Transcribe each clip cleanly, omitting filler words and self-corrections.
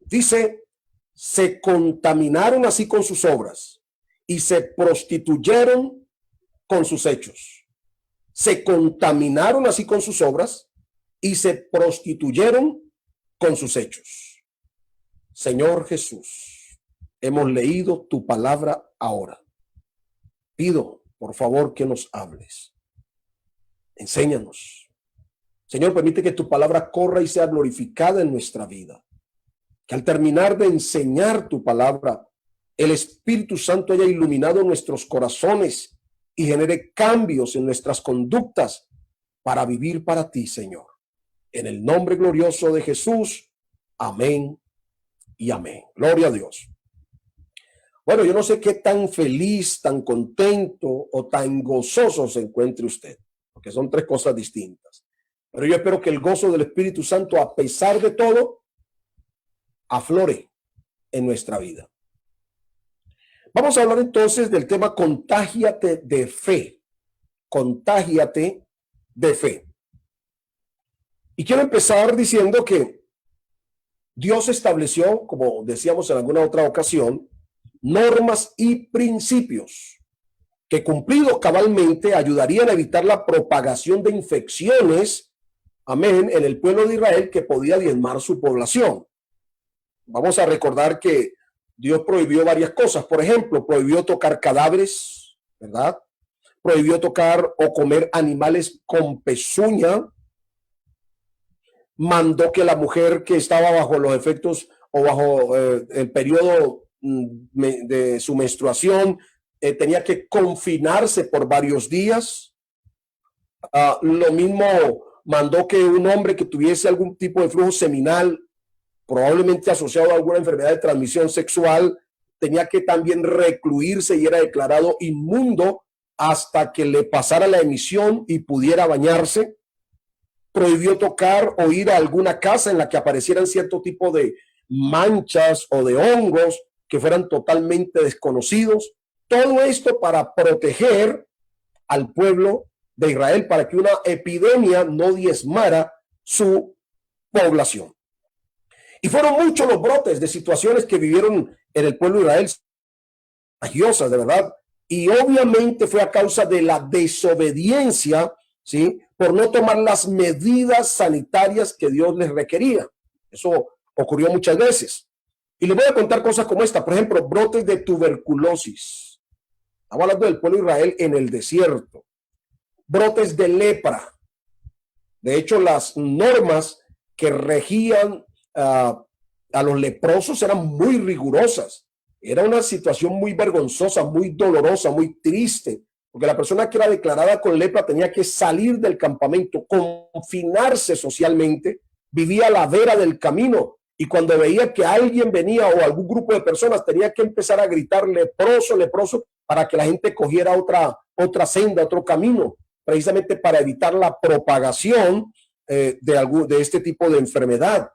Dice, se contaminaron así con sus obras y se prostituyeron con sus hechos. Se contaminaron así con sus obras y se prostituyeron con sus hechos. Señor Jesús, hemos leído tu palabra ahora. Pido, por favor, que nos hables. Enséñanos. Señor, permite que tu palabra corra y sea glorificada en nuestra vida. Que al terminar de enseñar tu palabra, el Espíritu Santo haya iluminado nuestros corazones y genere cambios en nuestras conductas para vivir para ti, Señor. En el nombre glorioso de Jesús. Amén y amén. Gloria a Dios. Bueno, yo no sé qué tan feliz, tan contento o tan gozoso se encuentre usted, porque son tres cosas distintas. Pero yo espero que el gozo del Espíritu Santo, a pesar de todo, aflore en nuestra vida. Vamos a hablar entonces del tema contágiate de fe. Contágiate de fe. Y quiero empezar diciendo que Dios estableció, como decíamos en alguna otra ocasión, normas y principios que, cumplidos cabalmente, ayudarían a evitar la propagación de infecciones, amén, en el pueblo de Israel, que podía diezmar su población. Vamos a recordar que Dios prohibió varias cosas. Por ejemplo, prohibió tocar cadáveres, ¿verdad? Prohibió tocar o comer animales con pezuña. Mandó que la mujer que estaba bajo los efectos o bajo el periodo de su menstruación tenía que confinarse por varios días. Lo mismo mandó que un hombre que tuviese algún tipo de flujo seminal, probablemente asociado a alguna enfermedad de transmisión sexual, tenía que también recluirse y era declarado inmundo hasta que le pasara la emisión y pudiera bañarse. Prohibió tocar o ir a alguna casa en la que aparecieran cierto tipo de manchas o de hongos que fueran totalmente desconocidos. Todo esto para proteger al pueblo de Israel, para que una epidemia no diezmara su población. Y fueron muchos los brotes de situaciones que vivieron en el pueblo de Israel, contagiosas, de verdad. Y obviamente fue a causa de la desobediencia, ¿sí?, por no tomar las medidas sanitarias que Dios les requería. Eso ocurrió muchas veces. Y les voy a contar cosas como esta. Por ejemplo, brotes de tuberculosis. Estamos hablando del pueblo de Israel en el desierto. Brotes de lepra. De hecho, las normas que regían a los leprosos eran muy rigurosas. Era una situación muy vergonzosa, muy dolorosa, muy triste, porque la persona que era declarada con lepra tenía que salir del campamento, confinarse socialmente, vivía a la vera del camino, y cuando veía que alguien venía o algún grupo de personas, tenía que empezar a gritar leproso, leproso, para que la gente cogiera otra senda, otro camino, precisamente para evitar la propagación de este tipo de enfermedad.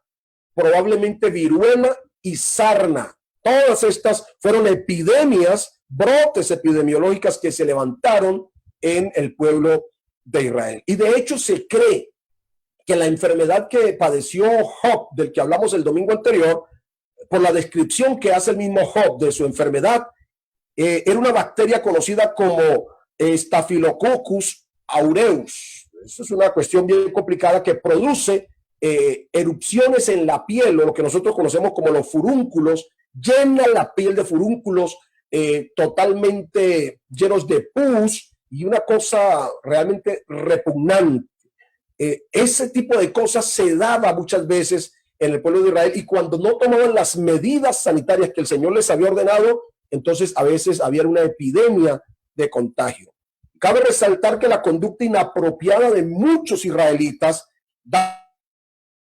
Probablemente viruela y sarna. Todas estas fueron epidemias, brotes epidemiológicas que se levantaron en el pueblo de Israel. Y de hecho se cree que la enfermedad que padeció Job, del que hablamos el domingo anterior, por la descripción que hace el mismo Job de su enfermedad, era una bacteria conocida como Staphylococcus aureus. Eso es una cuestión bien complicada que produce erupciones en la piel, o lo que nosotros conocemos como los furúnculos, llena la piel de furúnculos totalmente llenos de pus y una cosa realmente repugnante. Ese tipo de cosas se daba muchas veces en el pueblo de Israel, y cuando no tomaban las medidas sanitarias que el Señor les había ordenado, entonces a veces había una epidemia de contagio. Cabe resaltar que la conducta inapropiada de muchos israelitas da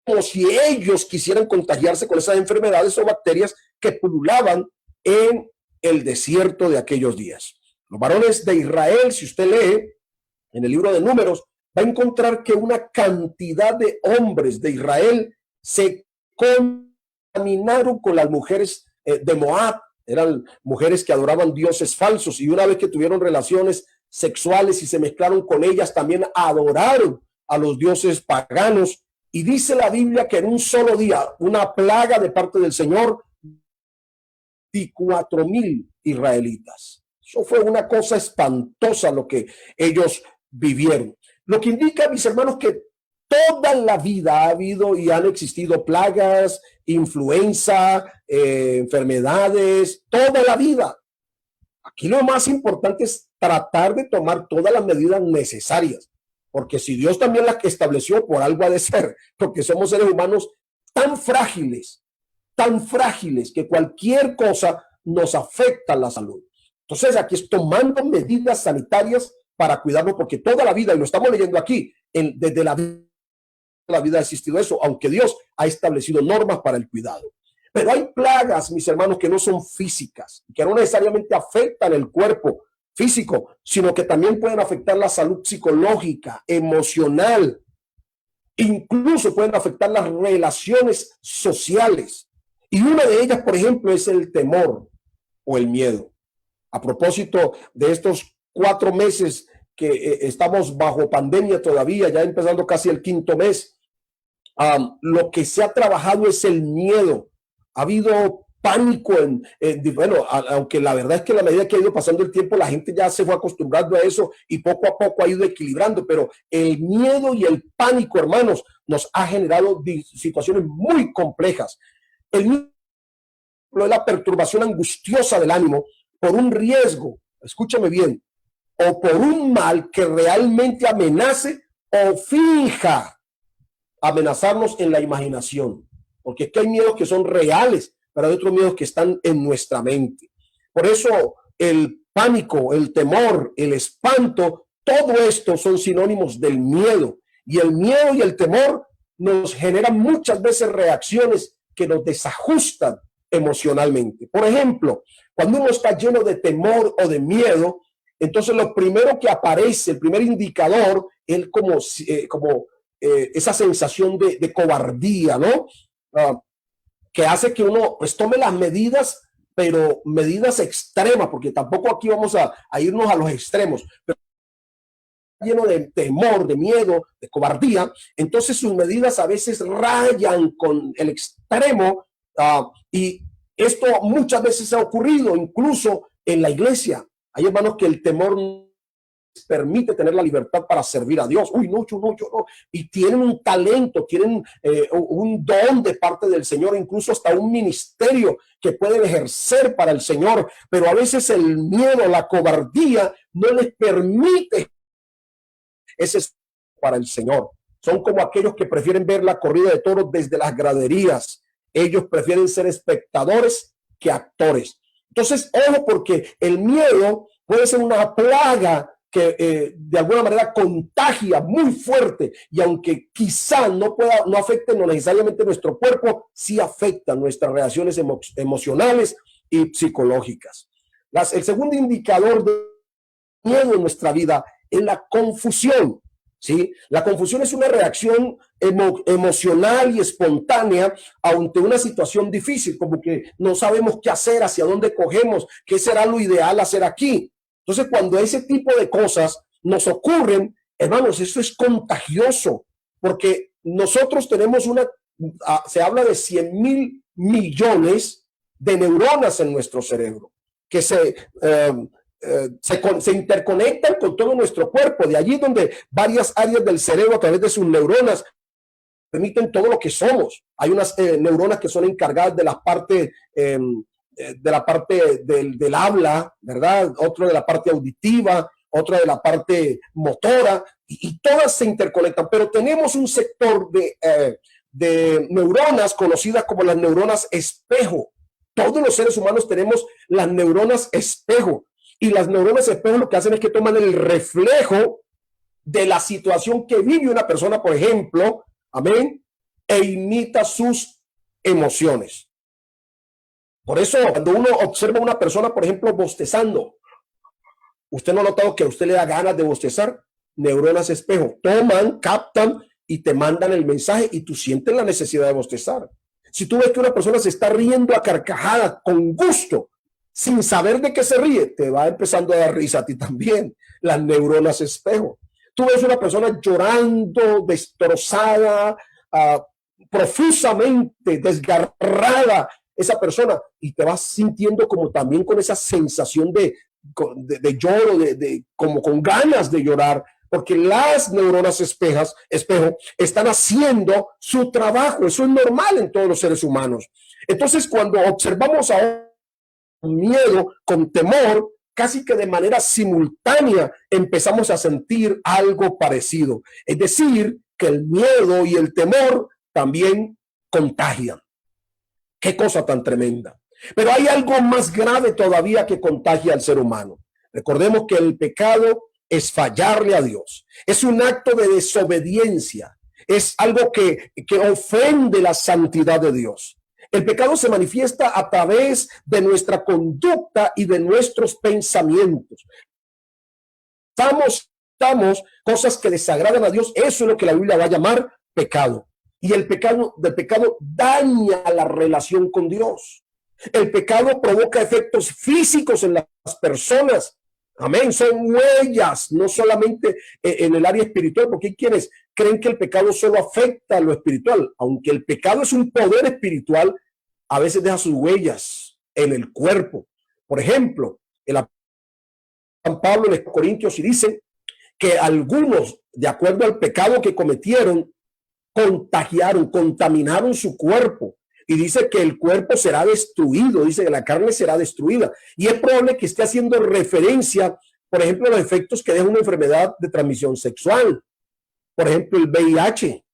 como si ellos quisieran contagiarse con esas enfermedades o bacterias que pululaban en el desierto de aquellos días. Los varones de Israel, si usted lee en el libro de Números, va a encontrar que una cantidad de hombres de Israel se contaminaron con las mujeres de Moab. Eran mujeres que adoraban dioses falsos, y una vez que tuvieron relaciones sexuales y se mezclaron con ellas, también adoraron a los dioses paganos, Y dice la Biblia que en un solo día, una plaga de parte del Señor, 24,000 israelitas. Eso fue una cosa espantosa lo que ellos vivieron. Lo que indica, mis hermanos, que toda la vida ha habido y han existido plagas, influenza, enfermedades, toda la vida. Aquí lo más importante es tratar de tomar todas las medidas necesarias, porque si Dios también las estableció, por algo ha de ser, porque somos seres humanos tan frágiles que cualquier cosa nos afecta la salud. Entonces aquí es tomando medidas sanitarias para cuidarnos, porque toda la vida, y lo estamos leyendo aquí, desde la vida ha existido eso, aunque Dios ha establecido normas para el cuidado. Pero hay plagas, mis hermanos, que no son físicas, que no necesariamente afectan el cuerpo físico, sino que también pueden afectar la salud psicológica, emocional, incluso pueden afectar las relaciones sociales. Y una de ellas, por ejemplo, es el temor o el miedo. A propósito de estos 4 meses que estamos bajo pandemia todavía, ya empezando casi el 5.º mes, lo que se ha trabajado es el miedo. Ha habido pánico bueno, aunque la verdad es que a la medida que ha ido pasando el tiempo, la gente ya se fue acostumbrando a eso y poco a poco ha ido equilibrando, pero el miedo y el pánico, hermanos, nos ha generado situaciones muy complejas. El miedo es la perturbación angustiosa del ánimo por un riesgo, escúchame bien, o por un mal que realmente amenace o finja amenazarnos en la imaginación. Porque es que hay miedos que son reales, pero hay otros miedos que están en nuestra mente. Por eso el pánico, el temor, el espanto, todo esto son sinónimos del miedo. Y el miedo y el temor nos generan muchas veces reacciones que nos desajustan emocionalmente. Por ejemplo, cuando uno está lleno de temor o de miedo, entonces lo primero que aparece, el primer indicador, es como esa sensación de cobardía, ¿no? Que hace que uno pues tome las medidas, pero medidas extremas, porque tampoco aquí vamos a irnos a los extremos, pero lleno de temor, de miedo, de cobardía, entonces sus medidas a veces rayan con el extremo, y esto muchas veces ha ocurrido incluso en la iglesia. Hay hermanos que el temor permite tener la libertad para servir a Dios. Uy, no, yo no. Y tienen un talento, tienen un don de parte del Señor, incluso hasta un ministerio que pueden ejercer para el Señor, pero a veces el miedo, la cobardía no les permite ese para el Señor. Son como aquellos que prefieren ver la corrida de toros desde las graderías. Ellos prefieren ser espectadores que actores. Entonces, ojo, porque el miedo puede ser una plaga que de alguna manera contagia muy fuerte, y aunque quizá no afecte no necesariamente nuestro cuerpo, sí afecta nuestras reacciones emocionales y psicológicas. El segundo indicador de miedo en nuestra vida es la confusión. ¿Sí? La confusión es una reacción emocional y espontánea ante una situación difícil, como que no sabemos qué hacer, hacia dónde cogemos, qué será lo ideal hacer aquí. Entonces, cuando ese tipo de cosas nos ocurren, hermanos, eso es contagioso, porque nosotros tenemos se habla de 100,000 millones de neuronas en nuestro cerebro, que se interconectan con todo nuestro cuerpo. De allí donde varias áreas del cerebro a través de sus neuronas permiten todo lo que somos. Hay unas neuronas que son encargadas de la parte del habla, ¿verdad? Otra de la parte auditiva, otra de la parte motora, y todas se interconectan, pero tenemos un sector de neuronas conocidas como las neuronas espejo. Todos los seres humanos tenemos las neuronas espejo. Y las neuronas espejo lo que hacen es que toman el reflejo de la situación que vive una persona, por ejemplo, amén, e imita sus emociones. Por eso, cuando uno observa a una persona, por ejemplo, bostezando, ¿usted no ha notado que a usted le da ganas de bostezar? Neuronas espejo toman, captan y te mandan el mensaje, y tú sientes la necesidad de bostezar. Si tú ves que una persona se está riendo a carcajadas con gusto, sin saber de qué se ríe, te va empezando a dar risa a ti también. Las neuronas espejo. Tú ves una persona llorando, destrozada, profusamente desgarrada esa persona, y te vas sintiendo como también con esa sensación de lloro, como con ganas de llorar, porque las neuronas espejo están haciendo su trabajo. Eso es normal en todos los seres humanos. Entonces, cuando observamos a miedo con temor, casi que de manera simultánea empezamos a sentir algo parecido. Es decir, que el miedo y el temor también contagian. Qué cosa tan tremenda. Pero hay algo más grave todavía que contagia al ser humano. Recordemos que el pecado es fallarle a Dios. Es un acto de desobediencia. Es algo que ofende la santidad de Dios. El pecado se manifiesta a través de nuestra conducta y de nuestros pensamientos. Estamos cosas que desagradan a Dios. Eso es lo que la Biblia va a llamar pecado. Y el pecado daña la relación con Dios. El pecado provoca efectos físicos en las personas. Amén. Son huellas, no solamente en el área espiritual, porque hay quienes creen que el pecado solo afecta a lo espiritual. Aunque el pecado es un poder espiritual, a veces deja sus huellas en el cuerpo. Por ejemplo, San Pablo en los Corintios y dice que algunos, de acuerdo al pecado que cometieron, contaminaron su cuerpo, y dice que el cuerpo será destruido, dice que la carne será destruida, y es probable que esté haciendo referencia, por ejemplo, a los efectos que deja una enfermedad de transmisión sexual, por ejemplo, el VIH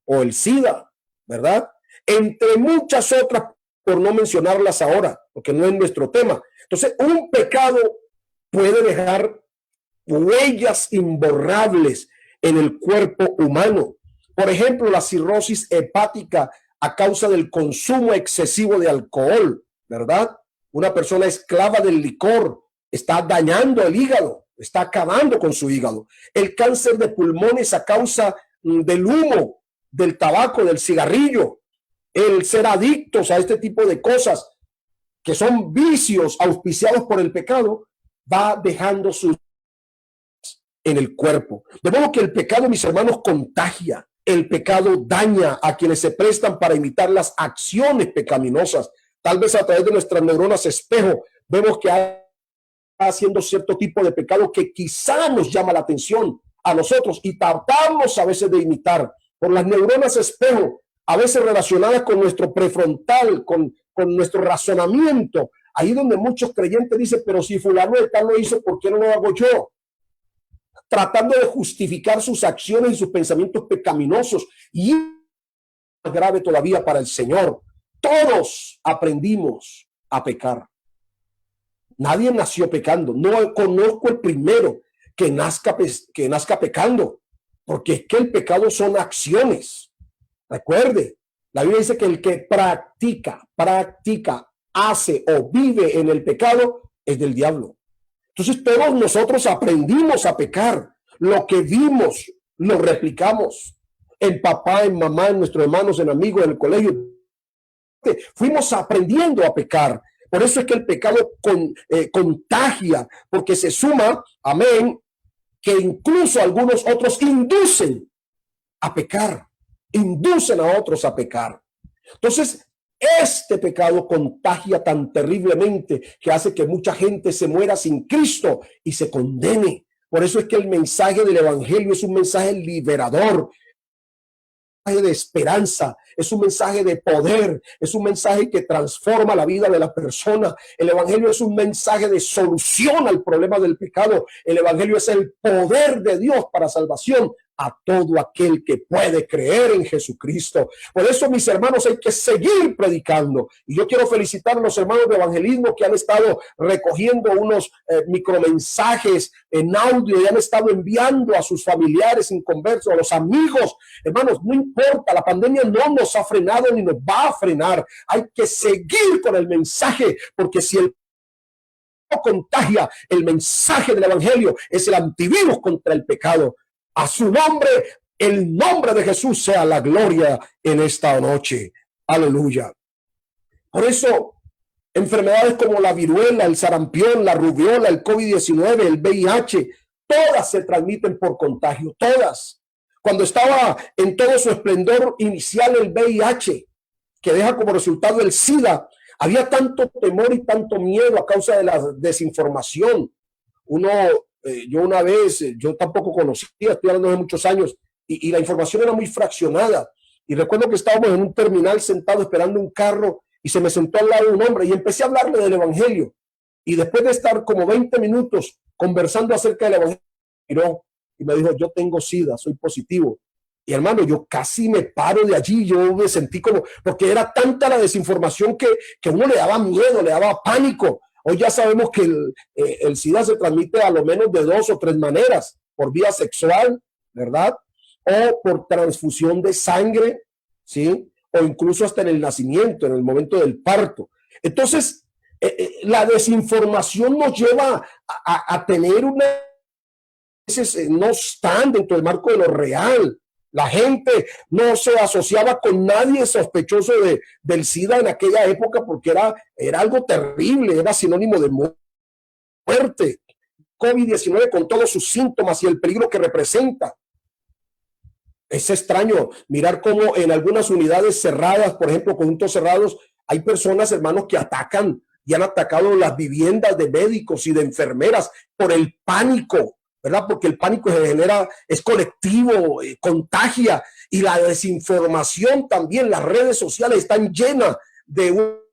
o el SIDA, ¿verdad? Entre muchas otras, por no mencionarlas ahora, porque no es nuestro tema. Entonces, un pecado puede dejar huellas imborrables en el cuerpo humano. Por ejemplo, la cirrosis hepática a causa del consumo excesivo de alcohol, ¿verdad? Una persona esclava del licor está dañando el hígado, está acabando con su hígado. El cáncer de pulmones a causa del humo, del tabaco, del cigarrillo. El ser adictos a este tipo de cosas, que son vicios auspiciados por el pecado, va dejando sus en el cuerpo. De modo que el pecado, mis hermanos, contagia. El pecado daña a quienes se prestan para imitar las acciones pecaminosas. Tal vez a través de nuestras neuronas espejo vemos que hay haciendo cierto tipo de pecado que quizá nos llama la atención a nosotros y tratamos a veces de imitar por las neuronas espejo, a veces relacionadas con nuestro prefrontal, con nuestro razonamiento. Ahí donde muchos creyentes dicen, pero si fulano de tal lo hizo, ¿por qué no lo hago yo? Tratando de justificar sus acciones y sus pensamientos pecaminosos. Y más grave todavía para el Señor, todos aprendimos a pecar. Nadie nació pecando. No conozco el primero que nazca pecando, porque es que el pecado son acciones. Recuerde, la Biblia dice que el que practica, hace o vive en el pecado es del diablo. Entonces todos nosotros aprendimos a pecar. Lo que vimos, lo replicamos. En papá, en mamá, en nuestros hermanos, en amigos, en el colegio. Fuimos aprendiendo a pecar. Por eso es que el pecado contagia, porque se suma, amén, que incluso algunos otros inducen a pecar. Inducen a otros a pecar. Entonces, este pecado contagia tan terriblemente que hace que mucha gente se muera sin Cristo y se condene. Por eso es que el mensaje del evangelio es un mensaje liberador, de esperanza, es un mensaje de poder, es un mensaje que transforma la vida de la persona. El evangelio es un mensaje de solución al problema del pecado. El evangelio es el poder de Dios para salvación a todo aquel que puede creer en Jesucristo. Por eso, mis hermanos, hay que seguir predicando. Y yo quiero felicitar a los hermanos de evangelismo que han estado recogiendo unos micromensajes en audio y han estado enviando a sus familiares inconversos, a los amigos. Hermanos, no importa, la pandemia no nos ha frenado ni nos va a frenar. Hay que seguir con el mensaje, porque si el contagia, el mensaje del evangelio es el antivirus contra el pecado. A su nombre, el nombre de Jesús sea la gloria en esta noche. Aleluya. Por eso, enfermedades como la viruela, el sarampión, la rubiola, el COVID-19, el VIH, todas se transmiten por contagio, todas. cuando estaba en todo su esplendor inicial el VIH, que deja como resultado el SIDA, había tanto temor y tanto miedo a causa de la desinformación. Yo una vez, yo tampoco conocía, estoy hablando de muchos años, y la información era muy fraccionada. Y recuerdo que estábamos en un terminal sentado esperando un carro y se me sentó al lado un hombre y empecé a hablarle del evangelio. Y después de estar como 20 minutos conversando acerca del evangelio, miró y me dijo, yo tengo SIDA, soy positivo. Y hermano, yo casi me paro de allí, yo me sentí como, porque era tanta la desinformación que uno le daba miedo, le daba pánico. Hoy ya sabemos que el SIDA se transmite a lo menos de 2 o 3 maneras, por vía sexual, ¿verdad? O por transfusión de sangre, ¿sí? O incluso hasta en el nacimiento, en el momento del parto. Entonces, la desinformación nos lleva a tener una... no están dentro del marco de lo real. La gente no se asociaba con nadie sospechoso del SIDA en aquella época porque era algo terrible, era sinónimo de muerte. COVID-19 con todos sus síntomas y el peligro que representa. Es extraño mirar cómo en algunas unidades cerradas, por ejemplo, conjuntos cerrados, hay personas, hermanos, que atacan y han atacado las viviendas de médicos y de enfermeras por el pánico, ¿verdad? Porque el pánico se genera, es colectivo, contagia, y la desinformación también, las redes sociales están llenas de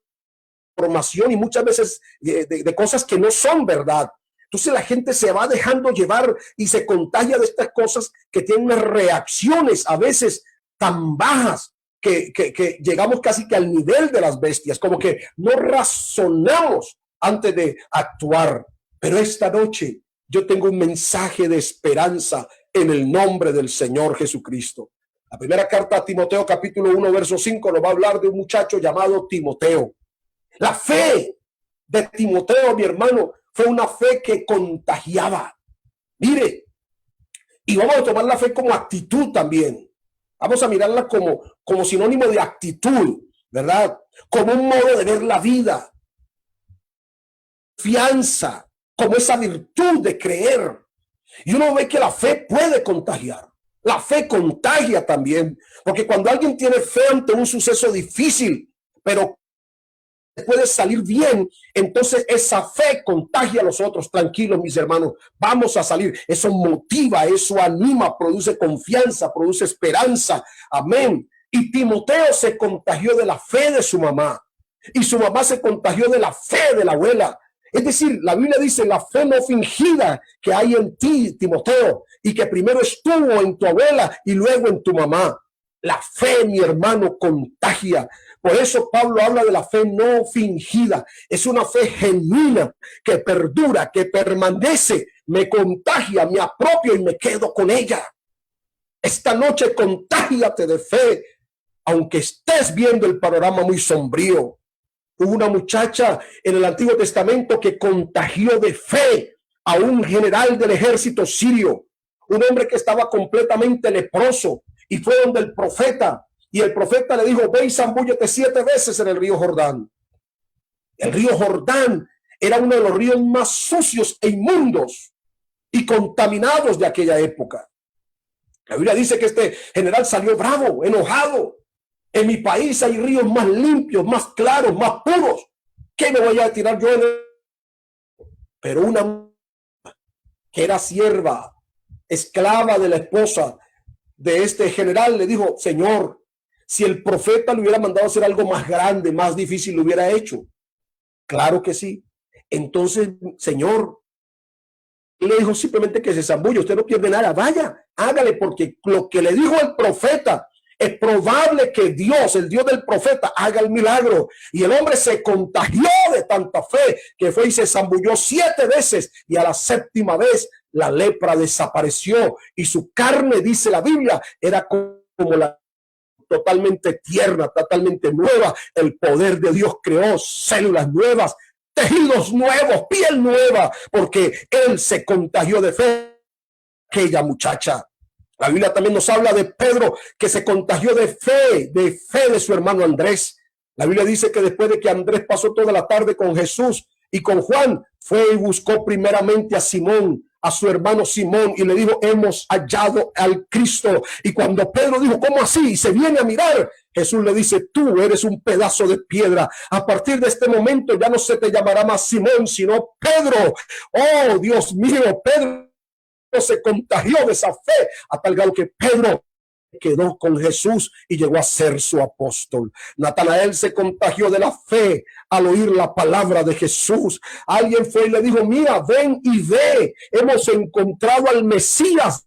información y muchas veces de cosas que no son verdad. Entonces la gente se va dejando llevar y se contagia de estas cosas que tienen unas reacciones a veces tan bajas que llegamos casi que al nivel de las bestias, como que no razonamos antes de actuar. Pero esta noche yo tengo un mensaje de esperanza en el nombre del Señor Jesucristo. La primera carta a Timoteo, capítulo 1, verso 5, nos va a hablar de un muchacho llamado Timoteo. La fe de Timoteo, mi hermano, fue una fe que contagiaba. Mire, y vamos a tomar la fe como actitud también. Vamos a mirarla como sinónimo de actitud, ¿verdad? Como un modo de ver la vida. Confianza, como esa virtud de creer. Y uno ve que la fe puede contagiar. La fe contagia también. Porque cuando alguien tiene fe ante un suceso difícil, pero puede salir bien, entonces esa fe contagia a los otros. Tranquilos, mis hermanos, vamos a salir. Eso motiva, eso anima, produce confianza, produce esperanza. Amén. Y Timoteo se contagió de la fe de su mamá y su mamá se contagió de la fe de la abuela. Es decir, la Biblia dice la fe no fingida que hay en ti, Timoteo, y que primero estuvo en tu abuela y luego en tu mamá. La fe, mi hermano, contagia. Por eso Pablo habla de la fe no fingida. Es una fe genuina que perdura, que permanece, me contagia, me apropio y me quedo con ella. Esta noche contágiate de fe, aunque estés viendo el panorama muy sombrío. Hubo una muchacha en el Antiguo Testamento que contagió de fe a un general del ejército sirio, un hombre que estaba completamente leproso, y fue donde el profeta. Y el profeta le dijo, ve y zambúllete 7 veces en el río Jordán. El río Jordán era uno de los ríos más sucios e inmundos y contaminados de aquella época. La Biblia dice que este general salió bravo, enojado. En mi país hay ríos más limpios, más claros, más puros. ¿Qué me voy a tirar yo en él? Pero una que era sierva, esclava de la esposa de este general, le dijo, Señor, si el profeta le hubiera mandado a hacer algo más grande, más difícil, lo hubiera hecho. Claro que sí. Entonces, Señor, le dijo simplemente que se zambulle, usted no pierde nada, vaya, hágale, porque lo que le dijo el profeta, es probable que Dios, el Dios del profeta, haga el milagro. Y el hombre se contagió de tanta fe que fue y se zambulló 7 veces, y a la 7ª vez la lepra desapareció y su carne, dice la Biblia, era como la totalmente tierna, totalmente nueva. El poder de Dios creó células nuevas, tejidos nuevos, piel nueva, porque él se contagió de fe. Aquella muchacha. La Biblia también nos habla de Pedro, que se contagió de fe de su hermano Andrés. La Biblia dice que después de que Andrés pasó toda la tarde con Jesús y con Juan, fue y buscó primeramente a Simón, a su hermano Simón y le dijo: hemos hallado al Cristo. Y cuando Pedro dijo: ¿cómo así? Y se viene a mirar, Jesús le dice: tú eres un pedazo de piedra. A partir de este momento ya no se te llamará más Simón, sino Pedro. Oh, Dios mío, Pedro se contagió de esa fe a tal grado que Pedro quedó con Jesús y llegó a ser su apóstol. Natanael se contagió de la fe al oír la palabra de Jesús. Alguien fue y le dijo: mira, ven y ve, hemos encontrado al Mesías.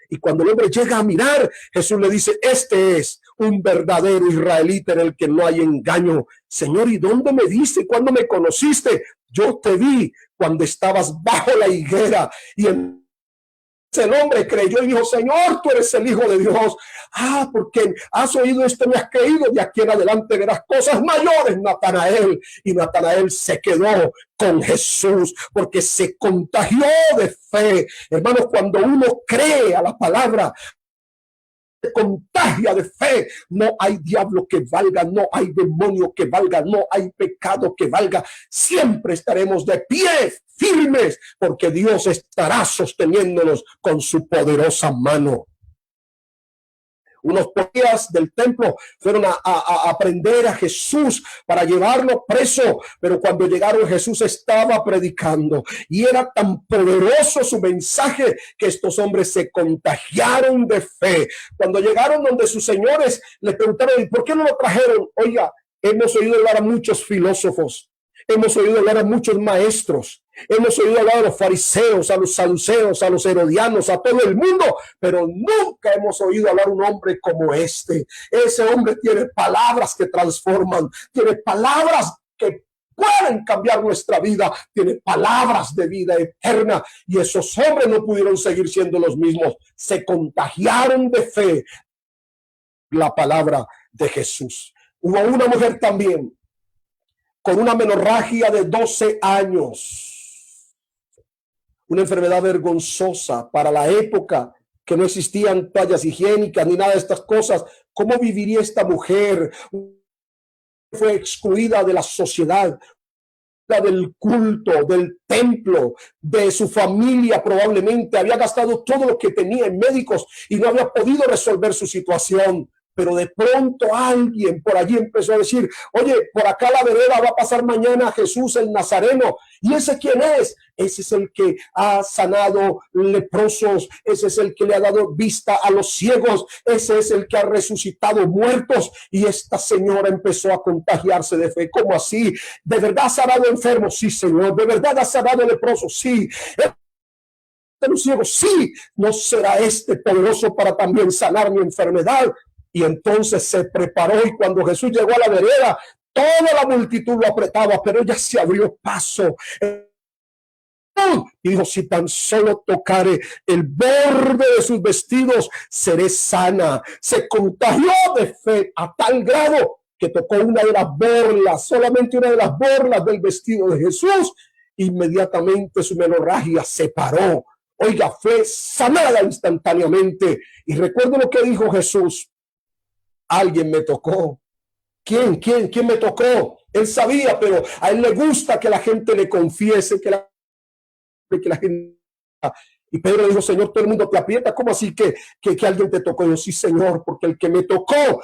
Y cuando el hombre llega a mirar, Jesús le dice: este es un verdadero israelita en el que no hay engaño. Señor, ¿y dónde me diste? ¿Cuándo me conociste? Yo te vi cuando estabas bajo la higuera. Y el hombre creyó y dijo: Señor, tú eres el Hijo de Dios. Ah, porque has oído esto, me has creído. De aquí en adelante verás cosas mayores, Natanael. Y Natanael se quedó con Jesús porque se contagió de fe. Hermanos, cuando uno cree a la palabra, se contagia de fe. No hay diablo que valga, no hay demonio que valga, no hay pecado que valga. Siempre estaremos de pie, firmes, porque Dios estará sosteniéndonos con su poderosa mano. Unos policías del templo fueron a prender a Jesús para llevarlo preso, pero cuando llegaron, Jesús estaba predicando y era tan poderoso su mensaje que estos hombres se contagiaron de fe. Cuando llegaron donde sus señores, le preguntaron: ¿y por qué no lo trajeron? Oiga, hemos oído hablar a muchos filósofos, hemos oído hablar a muchos maestros, hemos oído hablar a los fariseos, a los saduceos, a los herodianos, a todo el mundo, pero nunca hemos oído hablar un hombre como este. Ese hombre tiene palabras que transforman, tiene palabras que pueden cambiar nuestra vida, tiene palabras de vida eterna. Y esos hombres no pudieron seguir siendo los mismos, se contagiaron de fe la palabra de Jesús. Hubo una mujer también con una menorragia de 12 años. Una enfermedad vergonzosa para la época, que no existían toallas higiénicas ni nada de estas cosas. ¿Cómo viviría esta mujer? Fue excluida de la sociedad, del culto, del templo, de su familia. Probablemente había gastado todo lo que tenía en médicos y no había podido resolver su situación. Pero de pronto alguien por allí empezó a decir: oye, por acá la vereda va a pasar mañana Jesús el Nazareno. ¿Y ese quién es? Ese es el que ha sanado leprosos, ese es el que le ha dado vista a los ciegos, ese es el que ha resucitado muertos. Y esta señora empezó a contagiarse de fe. ¿Cómo así? ¿De verdad ha sanado enfermos? Sí, Señor. ¿De verdad ha sanado leprosos? Sí. ¿De los ciegos? Sí. ¿No será este poderoso para también sanar mi enfermedad? Y entonces se preparó, y cuando Jesús llegó a la vereda, toda la multitud lo apretaba, pero ella se abrió paso y dijo: si tan solo tocare el borde de sus vestidos, seré sana. Se contagió de fe a tal grado que tocó una de las borlas, solamente una de las borlas del vestido de Jesús. Inmediatamente su menorragia se paró. Oiga, fue sanada instantáneamente. Y recuerdo lo que dijo Jesús: alguien me tocó. ¿Quién me tocó? Él sabía, pero a él le gusta que la gente le confiese, que la gente... Y Pedro dijo: Señor, todo el mundo te aprieta. ¿Cómo así que alguien te tocó? Y yo: sí, Señor, porque el que me tocó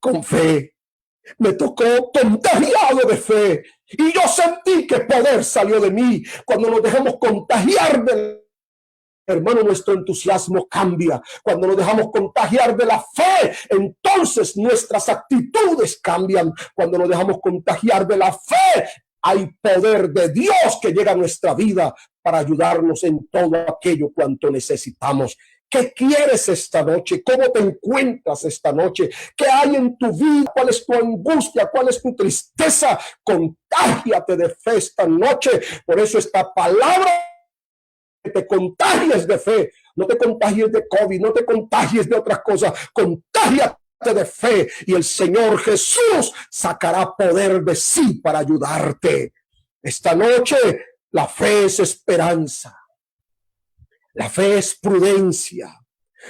con fe, me tocó contagiado de fe. Y yo sentí que poder salió de mí. Cuando nos dejamos contagiar del... Hermano, nuestro entusiasmo cambia. Cuando nos dejamos contagiar de la fe, entonces nuestras actitudes cambian. Cuando nos dejamos contagiar de la fe, hay poder de Dios que llega a nuestra vida para ayudarnos en todo aquello cuanto necesitamos. ¿Qué quieres esta noche? ¿Cómo te encuentras esta noche? ¿Qué hay en tu vida? ¿Cuál es tu angustia? ¿Cuál es tu tristeza? Contágiate de fe esta noche. Por eso esta palabra: te contagies de fe, no te contagies de COVID, no te contagies de otras cosas, contágiate de fe y el Señor Jesús sacará poder de sí para ayudarte. Esta noche la fe es esperanza, la fe es prudencia,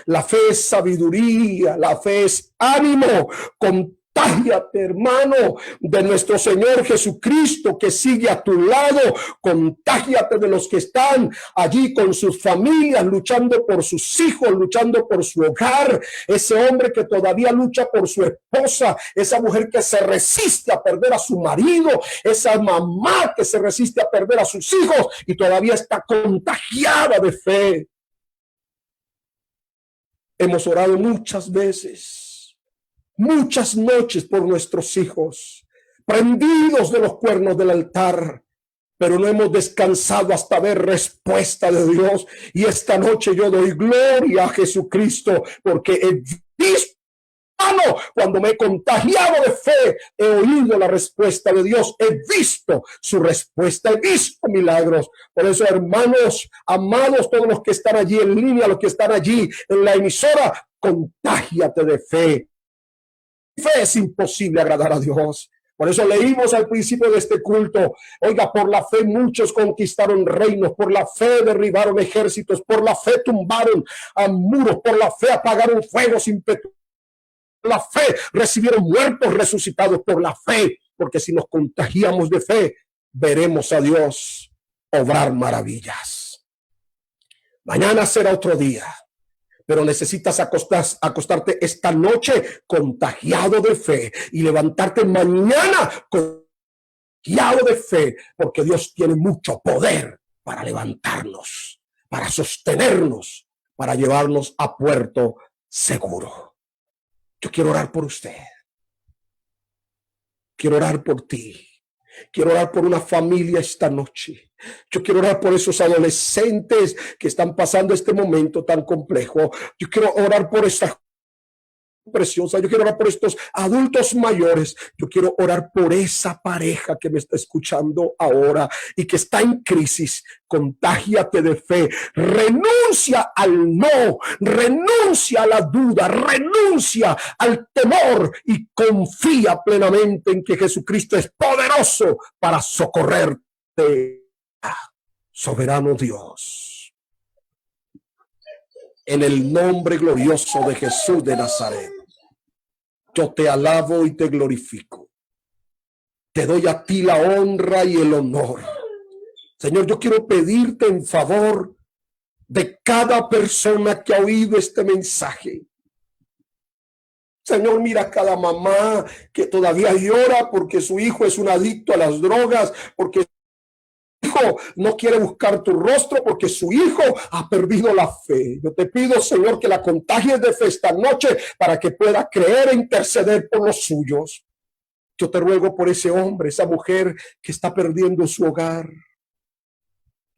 la fe es sabiduría, la fe es ánimo. Con Contágiate, hermano, de nuestro Señor Jesucristo que sigue a tu lado. Contágiate de los que están allí con sus familias, luchando por sus hijos, luchando por su hogar. Ese hombre que todavía lucha por su esposa, esa mujer que se resiste a perder a su marido, esa mamá que se resiste a perder a sus hijos y todavía está contagiada de fe. Hemos orado muchas veces, muchas noches por nuestros hijos, prendidos de los cuernos del altar, pero no hemos descansado hasta ver respuesta de Dios. Y esta noche yo doy gloria a Jesucristo, porque he visto, cuando me he contagiado de fe, he oído la respuesta de Dios, he visto su respuesta, he visto milagros. Por eso, hermanos, amados, todos los que están allí en línea, los que están allí en la emisora, contágiate de fe. Fe es imposible agradar a Dios. Por eso leímos al principio de este culto, oiga, por la fe muchos conquistaron reinos, por la fe derribaron ejércitos, por la fe tumbaron a muros, por la fe apagaron fuegos impetuosos, por la fe recibieron muertos resucitados, por la fe, porque si nos contagiamos de fe, veremos a Dios obrar maravillas. Mañana será otro día, pero necesitas acostarte esta noche contagiado de fe y levantarte mañana contagiado de fe, porque Dios tiene mucho poder para levantarnos, para sostenernos, para llevarnos a puerto seguro. Yo quiero orar por usted. Quiero orar por ti. Quiero orar por una familia esta noche. Yo quiero orar por esos adolescentes que están pasando este momento tan complejo. Yo quiero orar por esta preciosa. Yo quiero orar por estos adultos mayores. Yo quiero orar por esa pareja que me está escuchando ahora y que está en crisis. Contágiate de fe. Renuncia al no. Renuncia a la duda. Renuncia al temor y confía plenamente en que Jesucristo es poderoso para socorrerte. Soberano Dios, en el nombre glorioso de Jesús de Nazaret, yo te alabo y te glorifico. Te doy a ti la honra y el honor. Señor, yo quiero pedirte en favor de cada persona que ha oído este mensaje. Señor, mira a cada mamá que todavía llora porque su hijo es un adicto a las drogas, porque su hijo no quiere buscar tu rostro, porque su hijo ha perdido la fe. Yo te pido, Señor, que la contagies de fe esta noche para que pueda creer e interceder por los suyos. Yo te ruego por ese hombre, esa mujer que está perdiendo su hogar,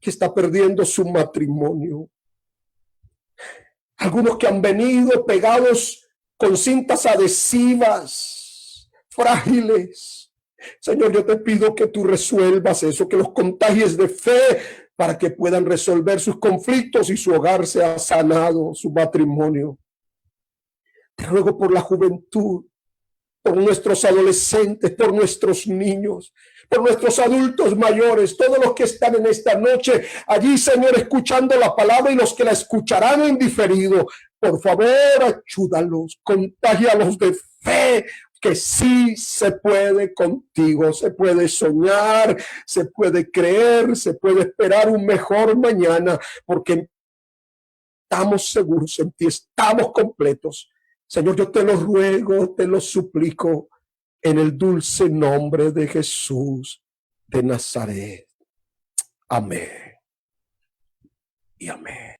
que está perdiendo su matrimonio. Algunos que han venido pegados con cintas adhesivas, frágiles. Señor, yo te pido que tú resuelvas eso, que los contagies de fe para que puedan resolver sus conflictos y su hogar sea sanado, su matrimonio. Te ruego por la juventud, por nuestros adolescentes, por nuestros niños, por nuestros adultos mayores, todos los que están en esta noche allí, Señor, escuchando la palabra y los que la escucharán en diferido. Por favor, ayúdalos, contágialos de fe, que sí se puede contigo, se puede soñar, se puede creer, se puede esperar un mejor mañana, porque estamos seguros en ti, estamos completos. Señor, yo te lo ruego, te lo suplico, en el dulce nombre de Jesús de Nazaret. Amén y amén.